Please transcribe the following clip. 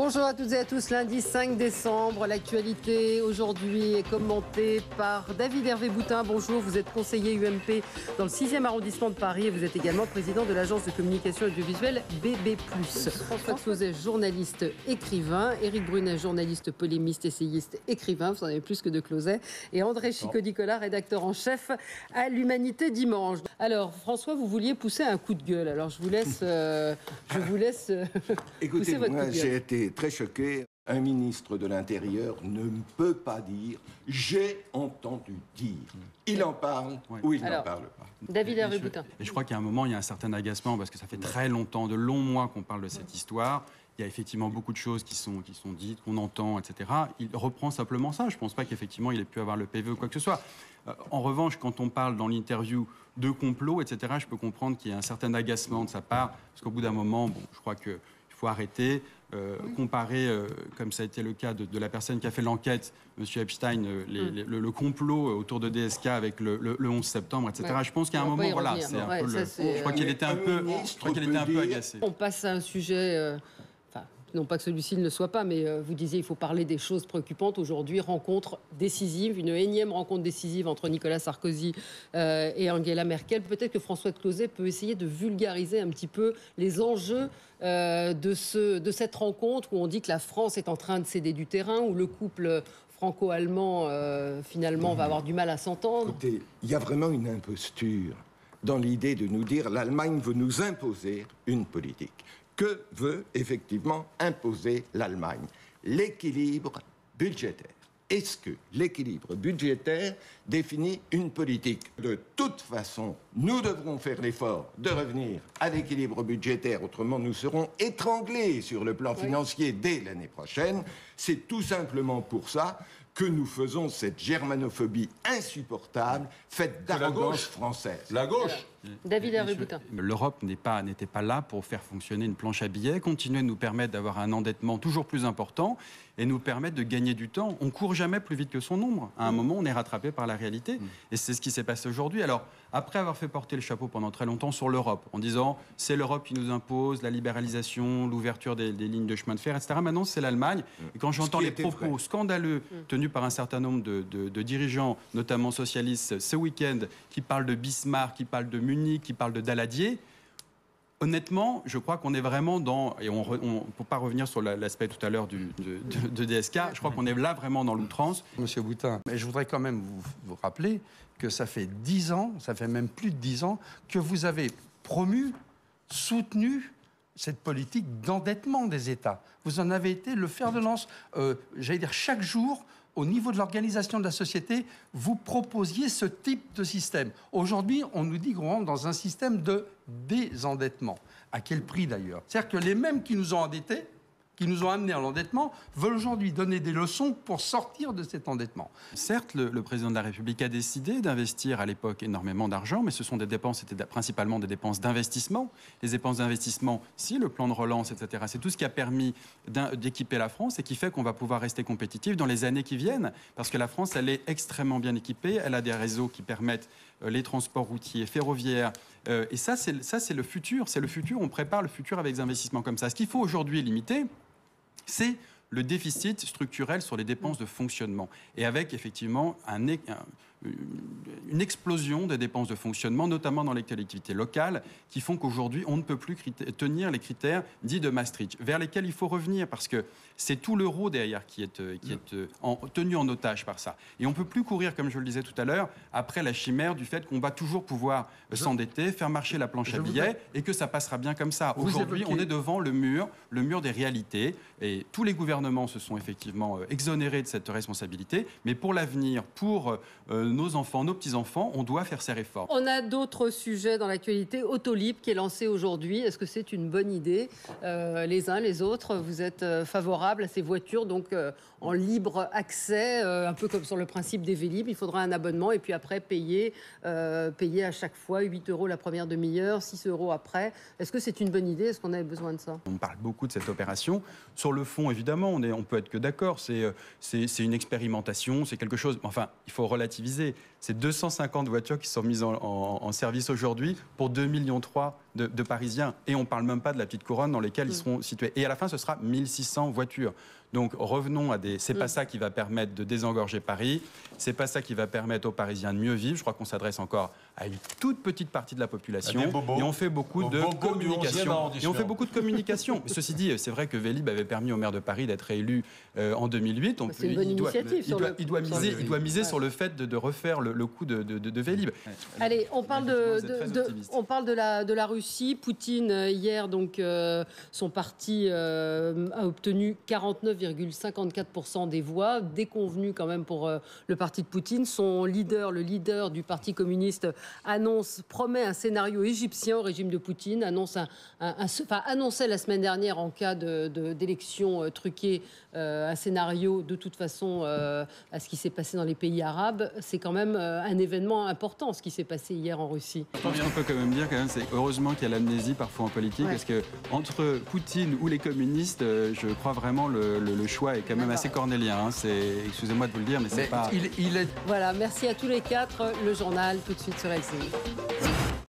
Bonjour à toutes et à tous, lundi 5 décembre, l'actualité aujourd'hui est commentée par David Hervé Boutin. Bonjour, vous êtes conseiller UMP dans le 6e arrondissement de Paris et vous êtes également président de l'agence de communication audiovisuelle BB+. François Closet, journaliste écrivain, Éric Brunet, journaliste polémiste, essayiste, écrivain, vous en avez plus que de Closet, et André Chico-Nicolas, rédacteur en chef à l'Humanité Dimanche. Alors François, vous vouliez pousser un coup de gueule, alors je vous laisse, Écoutez, pousser votre moi coup de gueule. j'ai été très choqué. Un ministre de l'Intérieur ne peut pas dire « j'ai entendu dire ». Il en parle ou il n'en parle pas. David Hervé Boutin. Et je crois qu'à un moment, il y a un certain agacement parce que ça fait très longtemps, de longs mois qu'on parle de cette histoire. Il y a effectivement beaucoup de choses qui sont dites, qu'on entend, etc. Il reprend simplement ça. Je ne pense pas qu'effectivement il ait pu avoir le PV ou quoi que ce soit. En revanche, quand on parle dans l'interview de complot, etc., je peux comprendre qu'il y a un certain agacement de sa part. Parce qu'au bout d'un moment, bon, je crois qu'il faut arrêter. Comparer, comme ça a été le cas de la personne qui a fait l'enquête, M. Epstein, le complot autour de DSK avec le 11 septembre, etc. Ouais. Je pense qu'à un moment, voilà, c'est un peu je crois qu'il était un peu agacé. On passe à un sujet... non pas que celui-ci ne le soit pas, mais vous disiez il faut parler des choses préoccupantes. Aujourd'hui, rencontre décisive, une énième rencontre décisive entre Nicolas Sarkozy et Angela Merkel. Peut-être que François Closet peut essayer de vulgariser un petit peu les enjeux de cette rencontre où on dit que la France est en train de céder du terrain, où le couple franco-allemand, finalement, va avoir du mal à s'entendre. Écoutez, il y a vraiment une imposture dans l'idée de nous dire l'Allemagne veut nous imposer une politique. Que veut effectivement imposer l'Allemagne? L'équilibre budgétaire. Est-ce que l'équilibre budgétaire définit une politique? De toute façon, nous devrons faire l'effort de revenir à l'équilibre budgétaire, autrement nous serons étranglés sur le plan financier dès l'année prochaine. C'est tout simplement pour ça que nous faisons cette germanophobie insupportable faite d'arrogance française. La gauche. David Hervé Boutin. L'Europe n'était pas là pour faire fonctionner une planche à billets, continuer de nous permettre d'avoir un endettement toujours plus important et nous permettre de gagner du temps. On ne court jamais plus vite que son ombre. À un moment, on est rattrapé par la réalité. Et c'est ce qui s'est passé aujourd'hui. Alors, après avoir fait porter le chapeau pendant très longtemps sur l'Europe, en disant c'est l'Europe qui nous impose la libéralisation, l'ouverture des lignes de chemin de fer, etc. Maintenant, c'est l'Allemagne. Et quand j'entends les propos scandaleux tenus par un certain nombre de dirigeants, notamment socialistes, ce week-end, qui parlent de Bismarck, qui parlent de Munich, qui parlent de Daladier, honnêtement, je crois qu'on est vraiment dans... Et on ne peut pas revenir sur l'aspect tout à l'heure de DSK. Je crois qu'on est là vraiment dans l'outrance. Monsieur Boutin, mais je voudrais quand même vous rappeler que ça fait 10 ans, ça fait même plus de 10 ans, que vous avez promu, soutenu cette politique d'endettement des États. Vous en avez été le fer de lance, j'allais dire chaque jour, au niveau de l'organisation de la société, vous proposiez ce type de système. Aujourd'hui, on nous dit qu'on rentre dans un système de désendettement. À quel prix d'ailleurs? C'est-à-dire que les mêmes qui nous ont endettés, qui nous ont amenés à l'endettement, veulent aujourd'hui donner des leçons pour sortir de cet endettement. Certes, le président de la République a décidé d'investir à l'époque énormément d'argent, mais ce sont des dépenses, c'était principalement des dépenses d'investissement. Les dépenses d'investissement, si le plan de relance, etc., c'est tout ce qui a permis d'équiper la France et qui fait qu'on va pouvoir rester compétitif dans les années qui viennent. Parce que la France, elle est extrêmement bien équipée, elle a des réseaux qui permettent les transports routiers, ferroviaires. Et ça, c'est le futur. C'est le futur, on prépare le futur avec des investissements comme ça. Ce qu'il faut aujourd'hui limiter, c'est le déficit structurel sur les dépenses de fonctionnement. Et avec effectivement une explosion des dépenses de fonctionnement, notamment dans les collectivités locales, qui font qu'aujourd'hui, on ne peut plus tenir les critères dits de Maastricht, vers lesquels il faut revenir, parce que c'est tout l'euro derrière qui est tenu en otage par ça. Et on ne peut plus courir, comme je le disais tout à l'heure, après la chimère du fait qu'on va toujours pouvoir s'endetter, faire marcher la planche à billets, et que ça passera bien comme ça. Aujourd'hui, on est devant le mur des réalités, et tous les gouvernements se sont effectivement exonérés de cette responsabilité, mais pour l'avenir, pour nos enfants, nos petits-enfants, on doit faire ces réformes. On a d'autres sujets dans l'actualité. Autolib qui est lancé aujourd'hui. Est-ce que c'est une bonne idée? Les uns, les autres, vous êtes favorables à ces voitures donc en libre accès, un peu comme sur le principe des Vélib. Il faudra un abonnement et puis après payer à chaque fois 8 € la première demi-heure, 6 € après. Est-ce que c'est une bonne idée? Est-ce qu'on avait besoin de ça? On parle beaucoup de cette opération. Sur le fond, évidemment, on peut être que d'accord. C'est une expérimentation, c'est quelque chose... Enfin, il faut relativiser. C'est 250 voitures qui sont mises en service aujourd'hui pour 2,3 millions de Parisiens. Et on ne parle même pas de la petite couronne dans lesquelles ils seront situés. Et à la fin, ce sera 1600 voitures. Donc revenons à des... C'est pas ça qui va permettre de désengorger Paris. C'est pas ça qui va permettre aux Parisiens de mieux vivre. Je crois qu'on s'adresse encore à une toute petite partie de la population. Et on fait beaucoup de communication. Ceci dit, c'est vrai que Vélib avait permis au maire de Paris d'être élu en 2008. C'est une bonne initiative. Il doit miser sur le fait de refaire le coup de Vélib. Allez, on parle de la Russie. Poutine, hier, donc, son parti a obtenu 49,54% des voix, déconvenu quand même pour le parti de Poutine. Son leader, le leader du parti communiste, promet un scénario égyptien au régime de Poutine, annonçait la semaine dernière en cas d'élection truquée un scénario de toute façon à ce qui s'est passé dans les pays arabes. C'est quand même un événement important ce qui s'est passé hier en Russie. Ce qu'on peut quand même dire, c'est heureusement qu'il y a l'amnésie parfois en politique, parce que entre Poutine ou les communistes, je crois vraiment le choix est quand même assez cornélien. Excusez-moi de vous le dire, mais c'est pas... Voilà, merci à tous les quatre. Le journal tout de suite sur LCI.